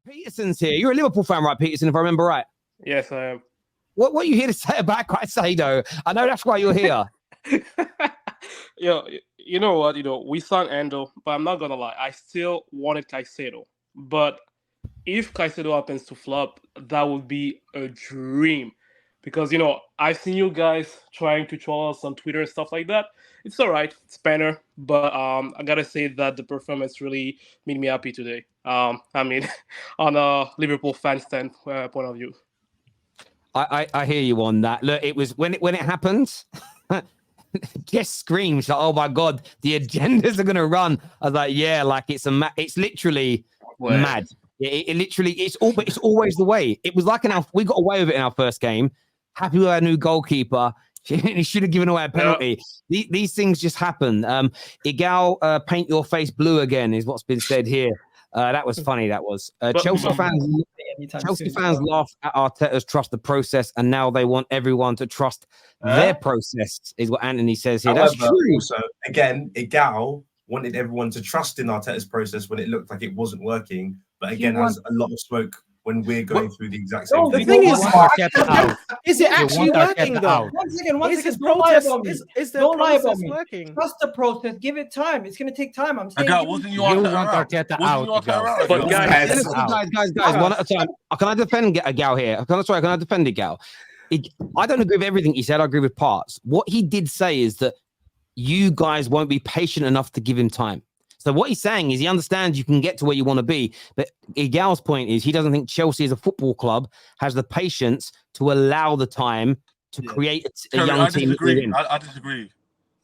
Peterson's here. You're a Liverpool fan, right, Peterson, if I remember right? Yes, I am. What are you here to say about Caicedo? I know that's why you're here. You know what? We signed Endo, but I'm not gonna lie. I still wanted Caicedo. But if Caicedo happens to flop, that would be a dream. Because I've seen you guys trying to troll us on Twitter and stuff like that. It's all right, it's banner, but I gotta say that the performance really made me happy today. I mean, on a Liverpool fan point of view. I hear you on that. Look, it was when it happened. Just screams like, "Oh my god, the agendas are gonna run!" I was like, "Yeah, like it's literally mad. It literally it's always the way. It was like we got away with it in our first game. Happy with our new goalkeeper. He should have given away a penalty. Yeah. These things just happen. Igal, paint your face blue again is what's been said here. That was funny. That was Chelsea fans laugh at Arteta's trust the process, and now they want everyone to trust their process. Is what Anthony says here. However, that's true. Also, again, Igal wanted everyone to trust in Arteta's process when it looked like it wasn't working. But again, has a lot of smoke when we're going through the exact same thing. The thing is it actually working though? One second. Don't lie about me. Don't lie about me. Working? Trust the process. Give it time. It's going to take time. I'm saying. Wasn't you want Arteta out? But guys, one at a time. Can I defend Igal here? Can I defend Igal? I don't agree with everything he said. I agree with parts. What he did say is that you guys won't be patient enough to give him time. So what he's saying is he understands you can get to where you want to be, but Igal's point is he doesn't think Chelsea as a football club has the patience to allow the time to create a young team. I disagree.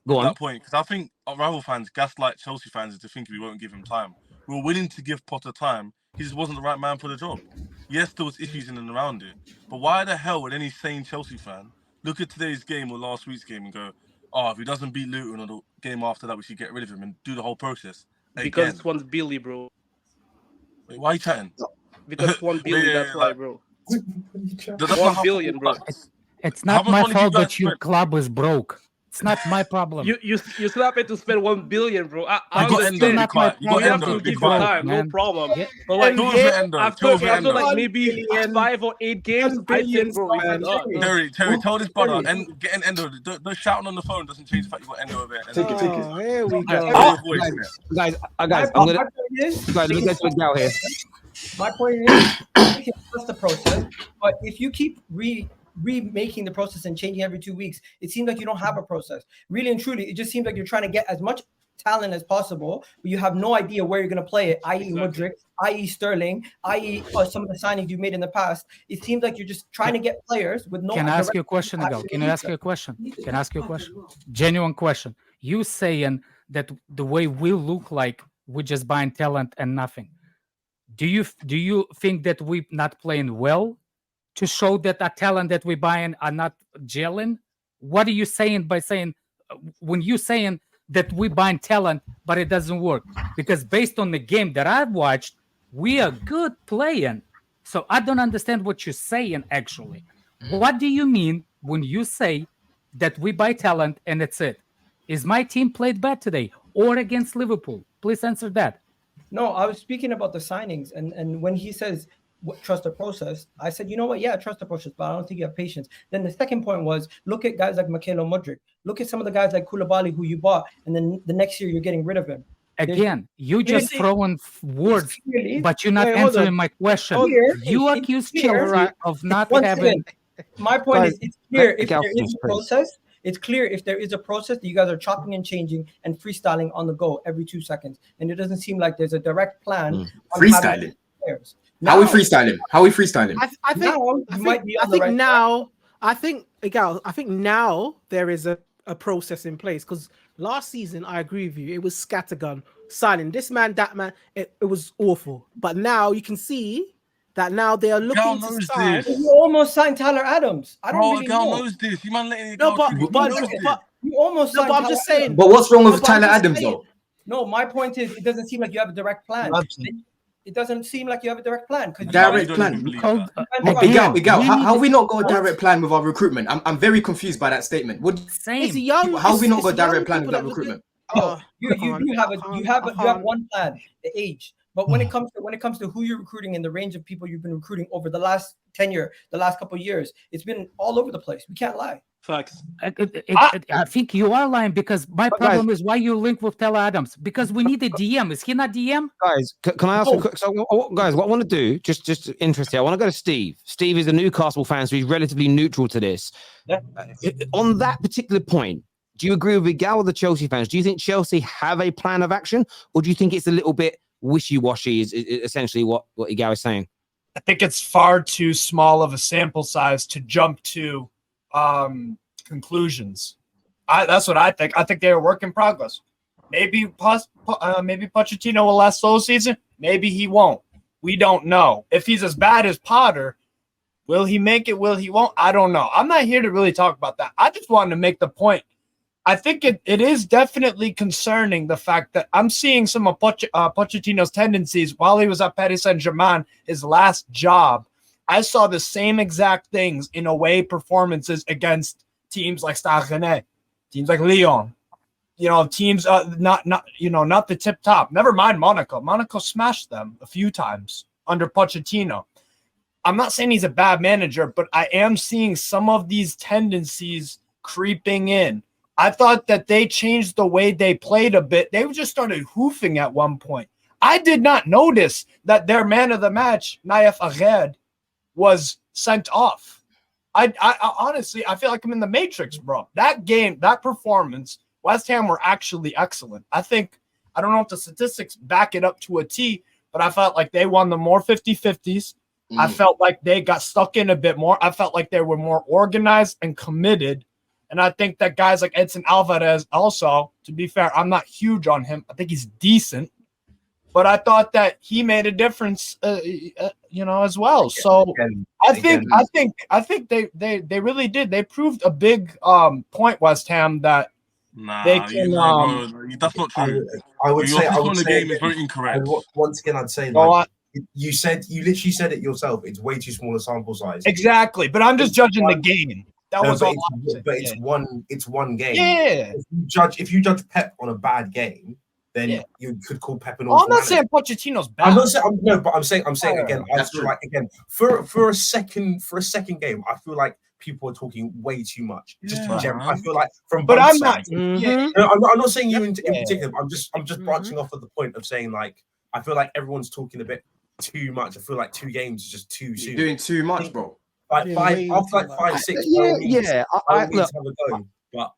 Go on. That point, because I think our rival fans gaslight Chelsea fans into thinking we won't give him time. We were willing to give Potter time. He just wasn't the right man for the job. Yes, there was issues in and around it, but why the hell would any sane Chelsea fan look at today's game or last week's game and go, "Oh, if he doesn't beat Luton or the game after that, we should get rid of him and do the whole process"? Because it's 1 billion, bro. Wait, why are you chatting? Because it's 1 billion, that's why, bro. 1 billion, bro. It's not my fault that your club is broke. It's not my problem. You still happen to spend 1 billion, bro. I understand. You have to give time, no problem. Yeah. But like, after like maybe 5 or 8 games, I think, bro. Terry, tell this brother and getting Endo. Don't shouting on the phone doesn't change the fact you got Endo over there. Take it. Here we go. Guys, I'm gonna let me get to it now here. My point is, you can trust the process, but if you keep remaking the process and changing every 2 weeks, it seems like you don't have a process. Really and truly, it just seems like you're trying to get as much talent as possible, but you have no idea where you're going to play it, i.e. Mudryk, i.e. Sterling, i.e. some of the signings you made in the past. It seems like you're just trying to get players with no... Can I ask you a question, Agal? Can I ask you a question? Genuine question. You saying that the way we look like we're just buying talent and nothing. Do you think that we're not playing well to show that the talent that we're buying are not gelling? What are you saying by saying, when you're saying that we're buying talent, but it doesn't work? Because based on the game that I've watched, we are good playing. So I don't understand what you're saying, actually. What do you mean when you say that we buy talent and that's it? Is my team played bad today or against Liverpool? Please answer that. No, I was speaking about the signings. And when he says, trust the process, I said, you know what? Yeah, trust the process, but I don't think you have patience. Then the second point was, look at guys like Michailo Mudryk. Look at some of the guys like Koulibaly who you bought, and then the next year you're getting rid of him. Again, you just throwing words, but you're not answering my question. You accuse Chelsea of not having... My point is, it's clear if there is a process. It's clear if there is a process that you guys are chopping and changing and freestyling on the go every 2 seconds. And it doesn't seem like there's a direct plan. Freestyling. How are we freestyling? I think now there is a process in place, because last season, I agree with you, it was scattergun, signing this man, that man, it was awful. But now you can see that now they are looking to sign. You almost signed Tyler Adams. I don't really know. knows this. You man letting it go. But you almost signed I'm just saying. But what's wrong with Tyler Adams though? No, my point is, it doesn't seem like you have a direct plan. It doesn't seem like you have a direct plan. Direct plan. Miguel, how have we not got a direct plan with our recruitment? I'm very confused by that statement. How have we not got a direct plan with that recruitment? You have one plan: the age. But when it comes to who you're recruiting and the range of people you've been recruiting over the last tenure, the last couple of years, it's been all over the place. We can't lie. Facts. I think you are lying because my problem is why you link with Tell Adams because we need a DM. Is he not DM? Guys, can I ask a quick? So, guys, what I want to do, just interesting. I want to go to Steve. Steve is a Newcastle fan, so he's relatively neutral to this. Yeah. On that particular point, do you agree with Miguel or the Chelsea fans? Do you think Chelsea have a plan of action, or do you think it's a little bit wishy-washy? Is essentially what Miguel is saying? I think it's far too small of a sample size to jump to conclusions. That's what I think. I think they're a work in progress. Maybe Pochettino will last the whole season. Maybe he won't. We don't know. If he's as bad as Potter, will he make it? Will he won't? I don't know. I'm not here to really talk about that. I just wanted to make the point. I think it is definitely concerning the fact that I'm seeing some of Pochettino's tendencies while he was at Paris Saint-Germain, his last job. I saw the same exact things in away performances against teams like Stade Rennais, teams like Lyon. Teams not the tip top. Never mind Monaco. Monaco smashed them a few times under Pochettino. I'm not saying he's a bad manager, but I am seeing some of these tendencies creeping in. I thought that they changed the way they played a bit. They just started hoofing at one point. I did not notice that their man of the match, Naif Aghed, was sent off. I honestly, I feel like I'm in the Matrix, bro. That game, that performance, West Ham were actually excellent. I don't know if the statistics back it up to a T, but I felt like they won the more 50-50s. I felt like they got stuck in a bit more. I felt like they were more organized and committed. And I think that guys like Edson Alvarez also, to be fair, I'm not huge on him. I think he's decent. But I thought that he made a difference, as well. So I think they really did. They proved a big point, West Ham, that they can. That's not true. I would say the game is very incorrect. Once again, I'd say you literally said it yourself. It's way too small a sample size. Exactly, but I'm just judging the game. That was all. It's one game. Yeah. If you judge Pep on a bad game, then you could call Pep an awful. I'm not saying Pochettino's bad. I'm not saying. But I'm saying again. I feel like for a second game, I feel like people are talking way too much. I feel like from. But I'm sides. not. No, I'm not saying you in particular. I'm just branching off of the point of saying like I feel like everyone's talking a bit too much. I feel like 2 games is just too soon. You're doing too much, bro. After 5, 6. I look, have a go, but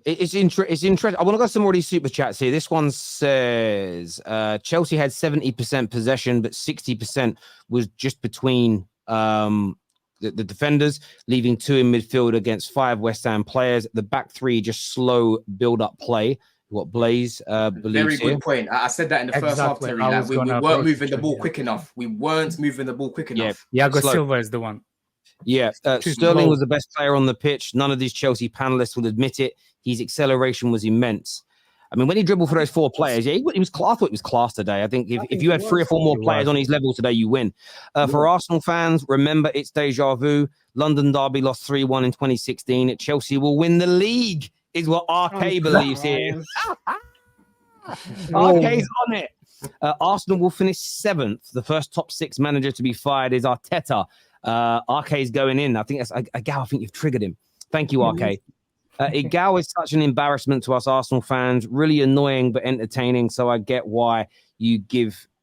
it's interesting. I want to go some more of these super chats here. This one says Chelsea had 70% possession, but 60% was just between the defenders, leaving 2 in midfield against 5 West Ham players. The back 3 just slow build-up play. What Blaze believes Very good here. point. I said that in the first half, Terry. Like we weren't moving the ball quick enough. We weren't moving the ball quick enough. Thiago Silva is the one. Yeah, Sterling was the best player on the pitch. None of these Chelsea panelists will admit it. His acceleration was immense. I mean, when he dribbled for those 4 players, he was class. I thought it was class today. I think if you had 3 or 4 more players on his level today, you win. For Arsenal fans, remember it's deja vu. London Derby lost 3-1 in 2016. Chelsea will win the league, is what RK believes here. RK's on it. Arsenal will finish 7th. The first top 6 manager to be fired is Arteta. RK's going in. I think that's Igal. I think you've triggered him. Thank you, RK. Igal is such an embarrassment to us Arsenal fans. Really annoying but entertaining. So I get why you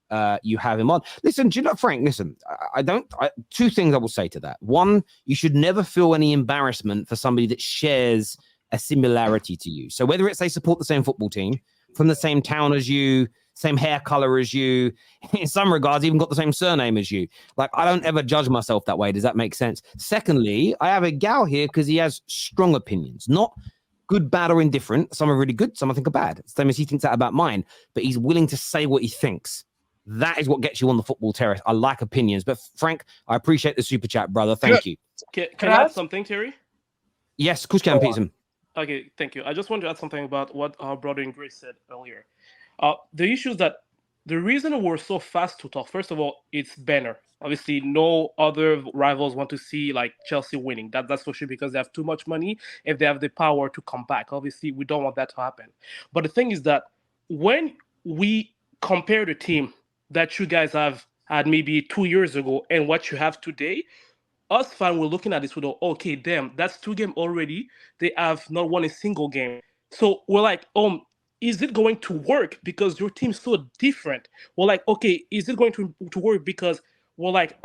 have him on. Listen, do you know, Frank? Listen, two things I will say to that. One, you should never feel any embarrassment for somebody that shares a similarity to you. So whether it's they support the same football team, from the same town as you, same hair color as you, in some regards, even got the same surname as you. Like, I don't ever judge myself that way. Does that make sense? Secondly, I have a gal here because he has strong opinions, not good, bad, or indifferent. Some are really good, some I think are bad. Same as he thinks that about mine, but he's willing to say what he thinks. That is what gets you on the football terrace. I like opinions. But Frank, I appreciate the super chat, brother. Thank you. Can I add something, Terry? Yes, Kushkan Peterson. Okay, thank you. I just want to add something about what our brother in Grace said earlier. The issue is that the reason we're so fast to talk, first of all, it's banner. Obviously, no other rivals want to see like Chelsea winning. That's for sure because they have too much money if they have the power to come back. Obviously, we don't want that to happen. But the thing is that when we compare the team that you guys have had maybe 2 years ago and what you have today, us fans were looking at this with, okay, damn, that's 2 games already. They have not won a single game. So we're like, is it going to work because your team's so different? We're like, okay, is it going to work because we're like,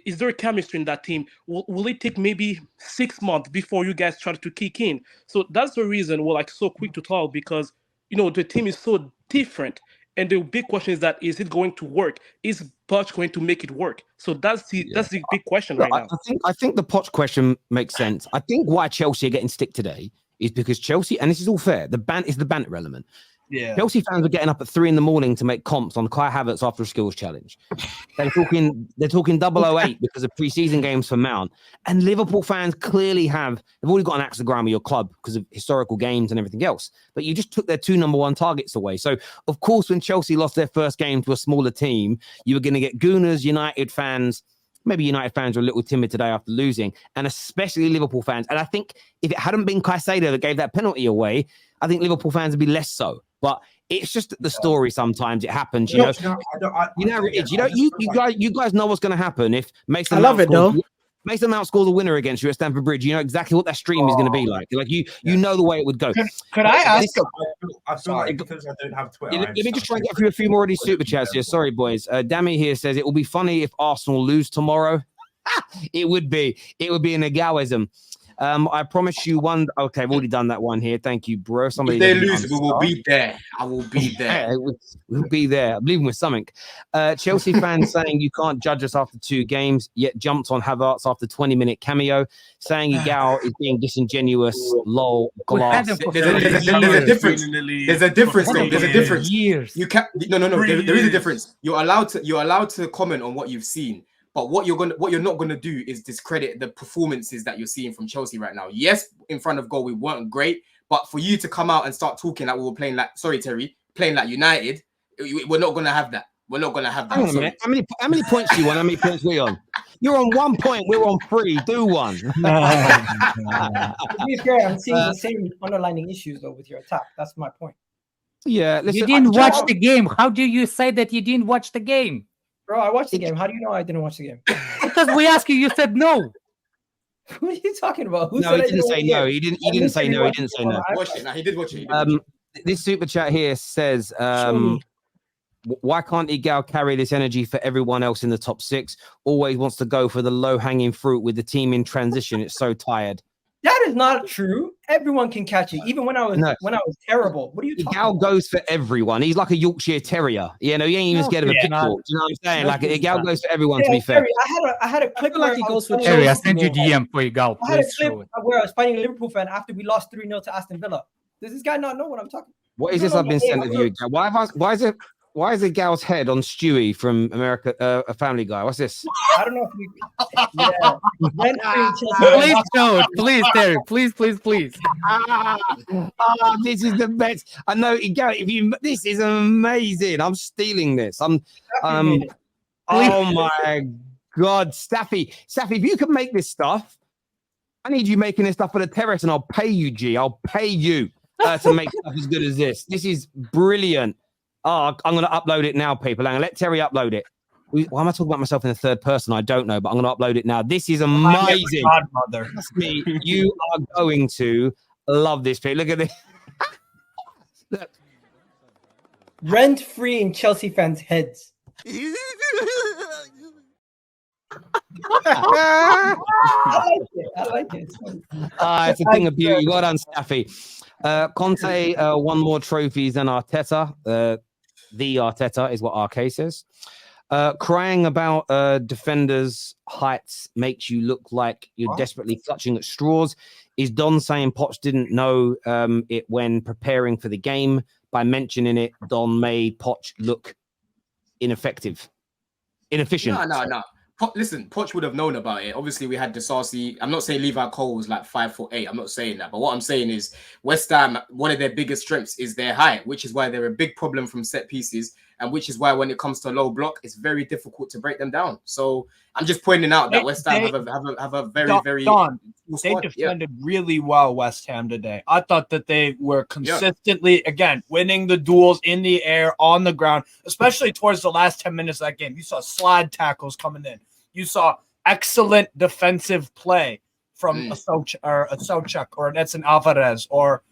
is there a chemistry in that team? Will it take maybe 6 months before you guys try to kick in? So that's the reason we're like so quick to talk, because the team is so different. And the big question is that, is it going to work? Is Poch going to make it work? So that's the big question right now. I think the Poch question makes sense. I think why Chelsea are getting stick today is because Chelsea, and this is all fair, the banter element. Yeah. Chelsea fans were getting up at 3 a.m. to make comps on Kai Havertz after a skills challenge. They're talking 008 because of preseason games for Mount. And Liverpool fans clearly they've already got an axe to grind with your club because of historical games and everything else. But you just took their 2 number 1 targets away. So, of course, when Chelsea lost their first game to a smaller team, you were going to get Gooners, United fans. Maybe United fans were a little timid today after losing, and especially Liverpool fans. And I think if it hadn't been Caicedo that gave that penalty away, I think Liverpool fans would be less so. But it's just the story. Sometimes it happens, you guys know what's going to happen if Mason. Mason Mount scores a winner against you at Stamford Bridge. You know exactly what that stream is going to be like. Like you know the way it would go. Could I ask? I feel like because I don't have Twitter. Let me just try and get through a few more of these super chats here. Sorry, boys. Dammy here says it will be funny if Arsenal lose tomorrow. It would be. It would be an egoism. I promise you one. Okay, I've already done that one here. Thank you, bro. Somebody if they lose, we will be there. I will be there. We'll be there. I'm leaving with something. Chelsea fans saying you can't judge us after 2 games, yet jumped on Havertz after 20-minute cameo, saying Igal is being disingenuous. Lol. Glass. There's a difference. There's a difference. There's a difference. You can't. No. There is a difference. You're allowed to comment on what you've seen. But what you're not gonna do is discredit the performances that you're seeing from Chelsea right now. Yes, in front of goal we weren't great, but for you to come out and start talking like we were playing like playing like United, we're not gonna have that. We're not gonna have that. Hang on a minute. How many points do you want? How many points we on? You're on 1 point. We're on 3. Do one. To be fair, I'm seeing the same underlining issues though with your attack. That's my point. Yeah, listen, you didn't watch the game. How do you say that you didn't watch the game? Bro, I watched the game. How do you know I didn't watch the game? Because we asked you, you said no. What are you talking about? He didn't say no. He didn't say no. He didn't say no. He did watch it. This super chat here says, why can't Igal carry this energy for everyone else in the top 6? Always wants to go for the low-hanging fruit with the team in transition. It's so tired. That is not true. Everyone can catch it, even when I was terrible. What are you talking about? Igal goes for everyone. He's like a Yorkshire Terrier. You know, he ain't even scared of a pit bull. You know what I'm saying? Like Igal goes for everyone. To be fair, I had a clip like he goes for Terry. I sent you DM for Igal. I had a clip where I was fighting a Liverpool fan after we lost 3-0 to Aston Villa. Does this guy not know what I'm talking about? What is this I've been sent of you, Igal? Why is Igal's head on Stewie from America, a Family Guy? What's this? I don't know if we. Please show it. Please, Terry. Please. This is the best. I know, Igal. This is amazing. I'm stealing this. Oh my God, Staffy, if you can make this stuff, I need you making this stuff for the Terrace, and I'll pay you, G. I'll pay you to make stuff as good as this. This is brilliant. Oh, I'm going to upload it now, people. I'm going to let Terry upload it. Why am I talking about myself in the third person? I don't know, but I'm going to upload it now. This is amazing. Trust me, you are going to love this. Look at this. Look. Rent-free in Chelsea fans' heads. I like it. It's a thing of beauty. Well done, Staffy. Conte won more trophies than Arteta. The Arteta is what RK says. Crying about defenders' heights makes you look like you're desperately clutching at straws. Is Don saying Poch didn't know it when preparing for the game? By mentioning it, Don made Poch look inefficient. No. Listen, Poch would have known about it. Obviously, we had Disasi. I'm not saying Levi Cole was like 5'8". I'm not saying that. But what I'm saying is West Ham, one of their biggest strengths is their height, which is why they're a big problem from set pieces and which is why when it comes to low block, it's very difficult to break them down. So I'm just pointing out that West Ham have a very Don, they defended really well, West Ham, today. I thought that they were consistently, again, winning the duels in the air, on the ground, especially towards the last 10 minutes of that game. You saw slide tackles coming in. You saw excellent defensive play from a Souček or an Edson Alvarez or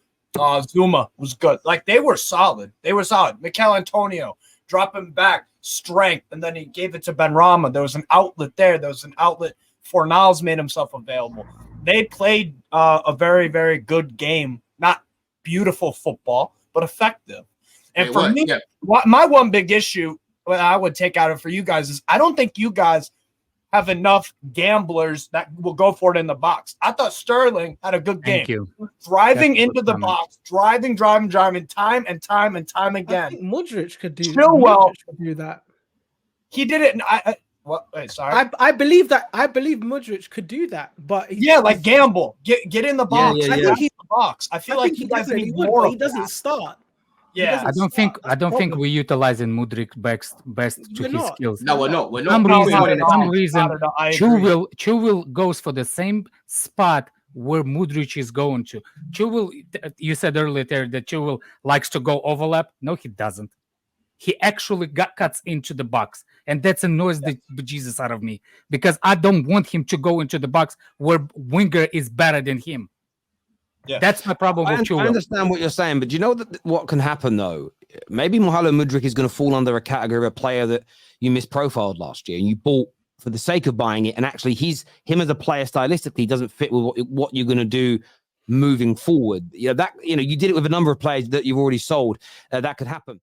Zuma was good. Like, they were solid. They were solid. Mikel Antonio dropping back, strength, and then he gave it to Benrahma. There was an outlet there. There was an outlet. Fornals made himself available. They played a very, very good game. Not beautiful football, but effective. And for me, my one big issue that I would take out of for you guys is I don't think you guys have enough gamblers that will go for it in the box. I thought Sterling had a good game. Thank you. Driving into the box, driving, time and time again. I think Modric could do. Chilwell could do that. He did it. And sorry. I believe that. I believe Modric could do that. But like gamble, get in the box. I think he's in the box. I feel like he guys need more. He doesn't start. Yeah, I don't think we're utilizing Mudryk best to his skills. No, we're not. For some reason, Chilwell goes for the same spot where Mudryk is going to. Chilwell, you said earlier that Chilwell likes to go overlap. No, he doesn't. He actually cuts into the box, and that annoys the bejesus out of me because I don't want him to go into the box where winger is better than him. Yeah. That's my problem with Chilwell. I understand what you're saying, but do you know what can happen though? Maybe Mohamed Mudryk is going to fall under a category of a player that you misprofiled last year and you bought for the sake of buying it, and actually him as a player stylistically doesn't fit with what you're going to do moving forward. You did it with a number of players that you've already sold. That could happen.